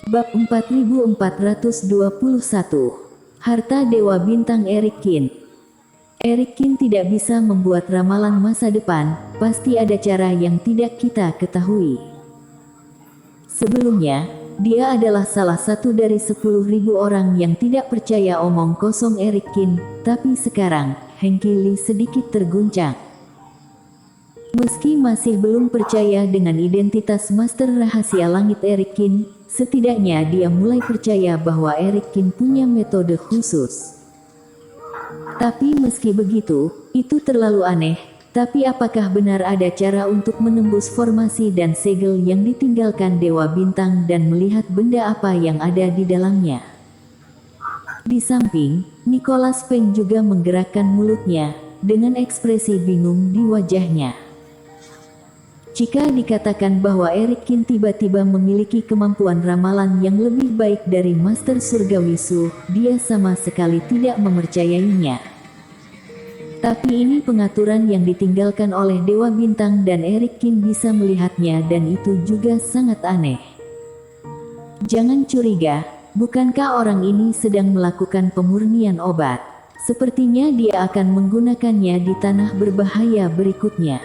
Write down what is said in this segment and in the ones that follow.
Bab 4421. Harta Dewa Bintang Eric Kin. Eric Kin tidak bisa membuat ramalan masa depan, pasti ada cara yang tidak kita ketahui. Sebelumnya, dia adalah salah satu dari 10.000 orang yang tidak percaya omong kosong Eric Kin, tapi sekarang, Hengki Lee sedikit terguncang. Meski masih belum percaya dengan identitas Master Rahasia Langit Eric Kin, setidaknya dia mulai percaya bahwa Eric Kin punya metode khusus. Tapi meski begitu, itu terlalu aneh. Tapi apakah benar ada cara untuk menembus formasi dan segel yang ditinggalkan Dewa Bintang dan melihat benda apa yang ada di dalamnya? Di samping, Nicholas Feng juga menggerakkan mulutnya, dengan ekspresi bingung di wajahnya. Jika dikatakan bahwa Eric Kin tiba-tiba memiliki kemampuan ramalan yang lebih baik dari Master Surgawi Su, dia sama sekali tidak mempercayainya. Tapi ini pengaturan yang ditinggalkan oleh Dewa Bintang dan Eric Kin bisa melihatnya dan itu juga sangat aneh. Jangan curiga, bukankah orang ini sedang melakukan pemurnian obat? Sepertinya dia akan menggunakannya di tanah berbahaya berikutnya.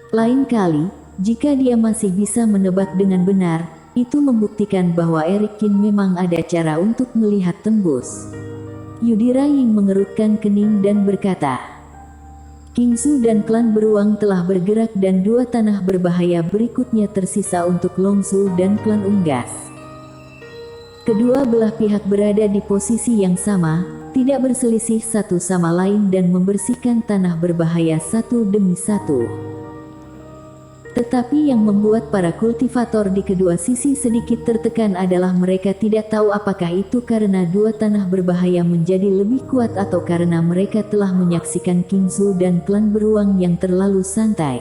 Lain kali, jika dia masih bisa menebak dengan benar, itu membuktikan bahwa Eric Kin memang ada cara untuk melihat tembus. Yudhira Ying mengerutkan kening dan berkata, Kingsu dan klan beruang telah bergerak dan dua tanah berbahaya berikutnya tersisa untuk Longsu dan klan Unggas. Kedua belah pihak berada di posisi yang sama, tidak berselisih satu sama lain dan membersihkan tanah berbahaya satu demi satu. Tetapi yang membuat para kultivator di kedua sisi sedikit tertekan adalah mereka tidak tahu apakah itu karena dua tanah berbahaya menjadi lebih kuat atau karena mereka telah menyaksikan Kingsu dan klan beruang yang terlalu santai.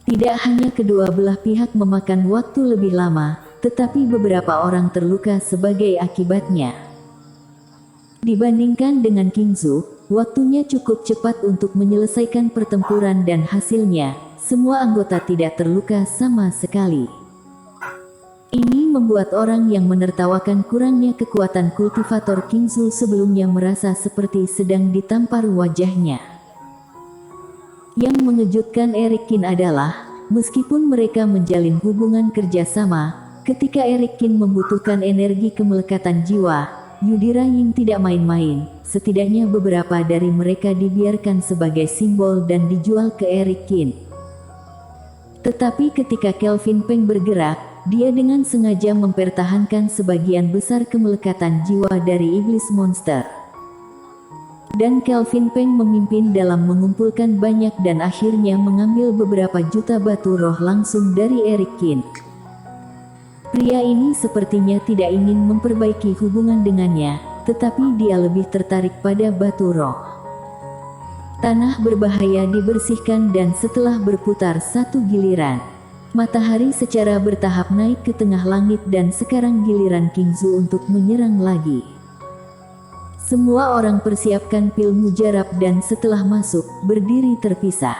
Tidak hanya kedua belah pihak memakan waktu lebih lama, tetapi beberapa orang terluka sebagai akibatnya. Dibandingkan dengan Kingsu, waktunya cukup cepat untuk menyelesaikan pertempuran dan hasilnya, semua anggota tidak terluka sama sekali. Ini membuat orang yang menertawakan kurangnya kekuatan kultivator Kingsu sebelumnya merasa seperti sedang ditampar wajahnya. Yang mengejutkan Eric Kin adalah, meskipun mereka menjalin hubungan kerjasama, ketika Eric Kin membutuhkan energi kemelekatan jiwa, Yudhira Ying tidak main-main. Setidaknya beberapa dari mereka dibiarkan sebagai simbol dan dijual ke Eric Kin. Tetapi ketika Kelvin Peng bergerak, dia dengan sengaja mempertahankan sebagian besar kemelekatan jiwa dari iblis monster. Dan Kelvin Peng memimpin dalam mengumpulkan banyak dan akhirnya mengambil beberapa juta batu roh langsung dari Eric Kin. Pria ini sepertinya tidak ingin memperbaiki hubungan dengannya, tetapi dia lebih tertarik pada batu roh. Tanah berbahaya dibersihkan dan setelah berputar satu giliran, matahari secara bertahap naik ke tengah langit dan sekarang giliran Kingsu untuk menyerang lagi. Semua orang persiapkan pil mujarab dan setelah masuk, berdiri terpisah.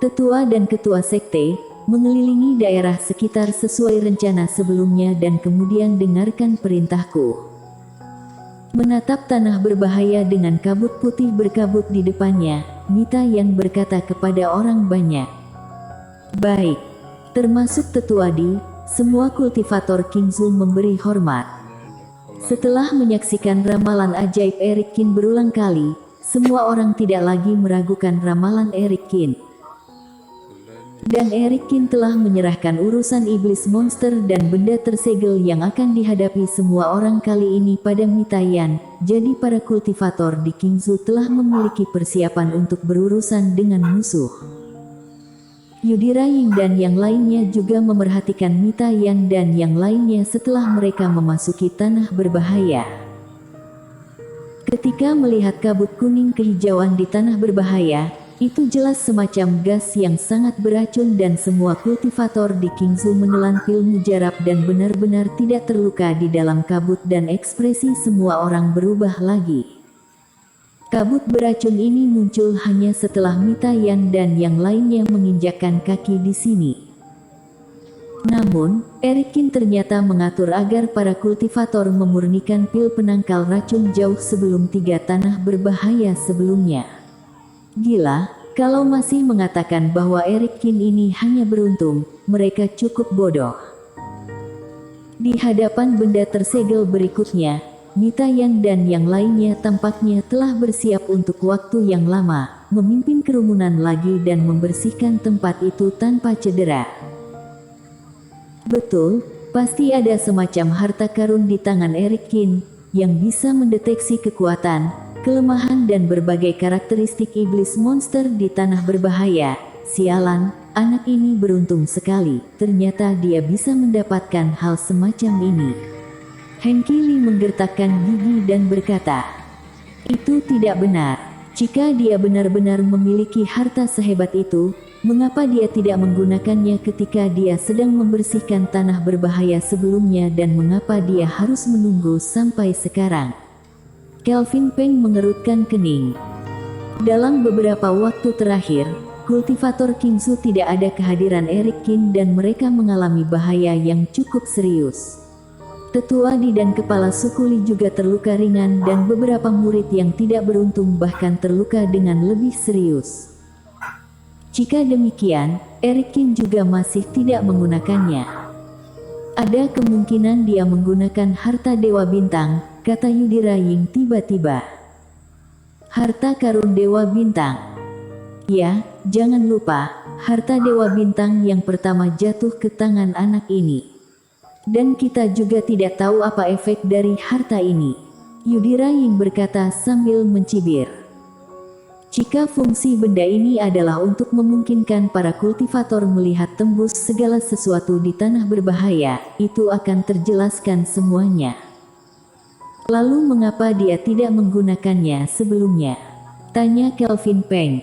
Tetua dan ketua sekte, mengelilingi daerah sekitar sesuai rencana sebelumnya dan kemudian dengarkan perintahku. Menatap tanah berbahaya dengan kabut putih berkabut di depannya, Mita yang berkata kepada orang banyak. Baik, termasuk Tetua Di, semua kultivator Kingsu memberi hormat. Setelah menyaksikan ramalan ajaib Eric Kin berulang kali, semua orang tidak lagi meragukan ramalan Eric Kin. Dan Eric Kin telah menyerahkan urusan iblis monster dan benda tersegel yang akan dihadapi semua orang kali ini pada Mita Yan. Jadi para kultivator di Kingsu telah memiliki persiapan untuk berurusan dengan musuh. Yudhira Ying dan yang lainnya juga memerhatikan Mita Yan dan yang lainnya setelah mereka memasuki tanah berbahaya. Ketika melihat kabut kuning kehijauan di tanah berbahaya, itu jelas semacam gas yang sangat beracun dan semua kultivator di Kingsu menelan pil mujarab dan benar-benar tidak terluka di dalam kabut dan ekspresi semua orang berubah lagi. Kabut beracun ini muncul hanya setelah Mita Yan dan yang lainnya menginjakkan kaki di sini. Namun, Erikin ternyata mengatur agar para kultivator memurnikan pil penangkal racun jauh sebelum 3 tanah berbahaya sebelumnya. Gila, kalau masih mengatakan bahwa Erikin ini hanya beruntung, mereka cukup bodoh. Di hadapan benda tersegel berikutnya, Mita Yan dan yang lainnya tampaknya telah bersiap untuk waktu yang lama, memimpin kerumunan lagi dan membersihkan tempat itu tanpa cedera. Betul, pasti ada semacam harta karun di tangan Erikin, yang bisa mendeteksi kekuatan, kelemahan dan berbagai karakteristik iblis monster di tanah berbahaya. Sialan, anak ini beruntung sekali, ternyata dia bisa mendapatkan hal semacam ini. Henki Lee menggertakkan gigi dan berkata, itu tidak benar. Jika dia benar-benar memiliki harta sehebat itu, mengapa dia tidak menggunakannya ketika dia sedang membersihkan tanah berbahaya sebelumnya dan mengapa dia harus menunggu sampai sekarang? Kelvin Peng mengerutkan kening. Dalam beberapa waktu terakhir, kultivator Kingsu tidak ada kehadiran Erikin dan mereka mengalami bahaya yang cukup serius. Tetua Di dan kepala suku Li juga terluka ringan dan beberapa murid yang tidak beruntung bahkan terluka dengan lebih serius. Jika demikian, Erikin juga masih tidak menggunakannya. Ada kemungkinan dia menggunakan harta Dewa Bintang, kata Yudhira Ying tiba-tiba. Harta karun Dewa Bintang. Ya, jangan lupa, harta Dewa Bintang yang pertama jatuh ke tangan anak ini. Dan kita juga tidak tahu apa efek dari harta ini. Yudhira Ying berkata sambil mencibir. Jika fungsi benda ini adalah untuk memungkinkan para kultivator melihat tembus segala sesuatu di tanah berbahaya, itu akan terjelaskan semuanya. Lalu mengapa dia tidak menggunakannya sebelumnya? Tanya Kelvin Peng.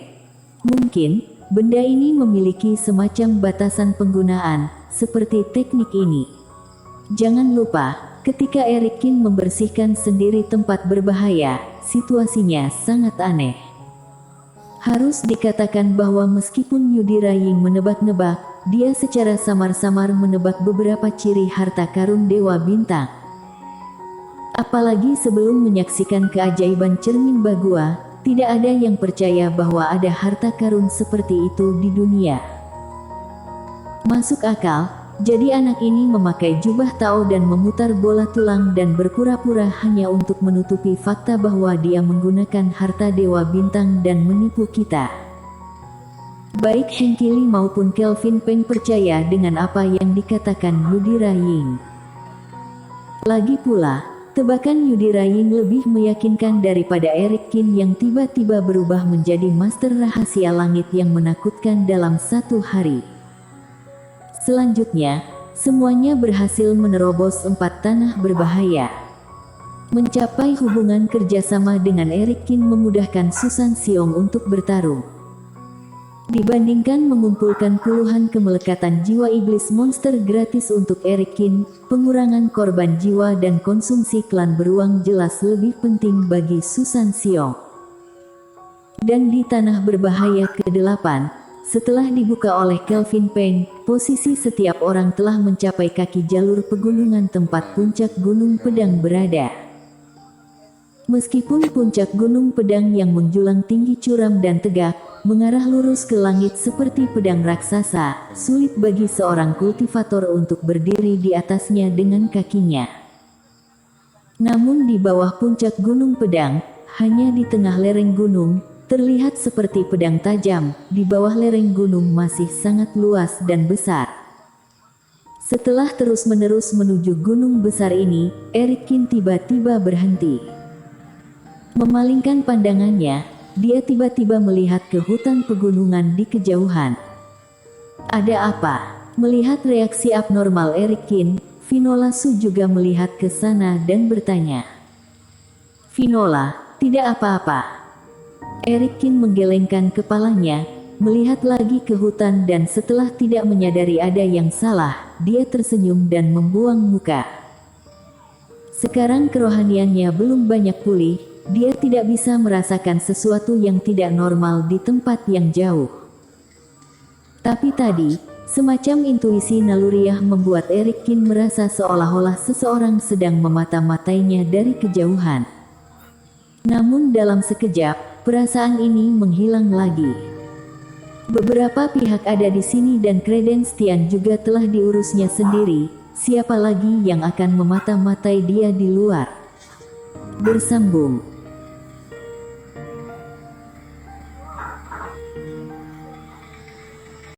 Mungkin, benda ini memiliki semacam batasan penggunaan, seperti teknik ini. Jangan lupa, ketika Erikin membersihkan sendiri tempat berbahaya, situasinya sangat aneh. Harus dikatakan bahwa meskipun Yudhira Ying menebak-nebak, dia secara samar-samar menebak beberapa ciri harta karun Dewa Bintang. Apalagi sebelum menyaksikan keajaiban cermin Bagua, tidak ada yang percaya bahwa ada harta karun seperti itu di dunia. Masuk akal. Jadi anak ini memakai jubah Tao dan memutar bola tulang dan berpura-pura hanya untuk menutupi fakta bahwa dia menggunakan harta Dewa Bintang dan menipu kita. Baik Henki Lee maupun Kelvin Peng percaya dengan apa yang dikatakan Yudhira Ying. Lagi pula, tebakan Yudhira Ying lebih meyakinkan daripada Erikin yang tiba-tiba berubah menjadi master rahasia langit yang menakutkan dalam satu hari. Selanjutnya, semuanya berhasil menerobos 4 tanah berbahaya. Mencapai hubungan kerjasama dengan Erikin memudahkan Susan Xiong untuk bertarung. Dibandingkan mengumpulkan puluhan kemelekatan jiwa iblis monster gratis untuk Erikin, pengurangan korban jiwa dan konsumsi klan beruang jelas lebih penting bagi Susan Xiong. Dan di tanah berbahaya ke-8, setelah dibuka oleh Kelvin Peng, posisi setiap orang telah mencapai kaki jalur pegunungan tempat puncak Gunung Pedang berada. Meskipun puncak Gunung Pedang yang menjulang tinggi curam dan tegak, mengarah lurus ke langit seperti pedang raksasa, sulit bagi seorang kultivator untuk berdiri di atasnya dengan kakinya. Namun di bawah puncak Gunung Pedang, hanya di tengah lereng gunung, terlihat seperti pedang tajam. Di bawah lereng gunung masih sangat luas dan besar. Setelah terus-menerus menuju gunung besar ini, Erikin tiba-tiba berhenti. Memalingkan pandangannya, dia tiba-tiba melihat ke hutan pegunungan di kejauhan. Ada apa? Melihat reaksi abnormal Erikin, Vinola Su juga melihat ke sana dan bertanya. Vinola, tidak apa-apa. Erikin menggelengkan kepalanya, melihat lagi ke hutan dan setelah tidak menyadari ada yang salah, dia tersenyum dan membuang muka. Sekarang kerohaniannya belum banyak pulih, dia tidak bisa merasakan sesuatu yang tidak normal di tempat yang jauh. Tapi tadi, Semacam intuisi naluriah membuat Eric Kin merasa seolah-olah seseorang sedang memata-matainya dari kejauhan. Namun dalam sekejap, perasaan ini menghilang lagi. Beberapa pihak ada di sini dan Credenstian juga telah diurusnya sendiri, siapa lagi yang akan memata-matai dia di luar? Bersambung.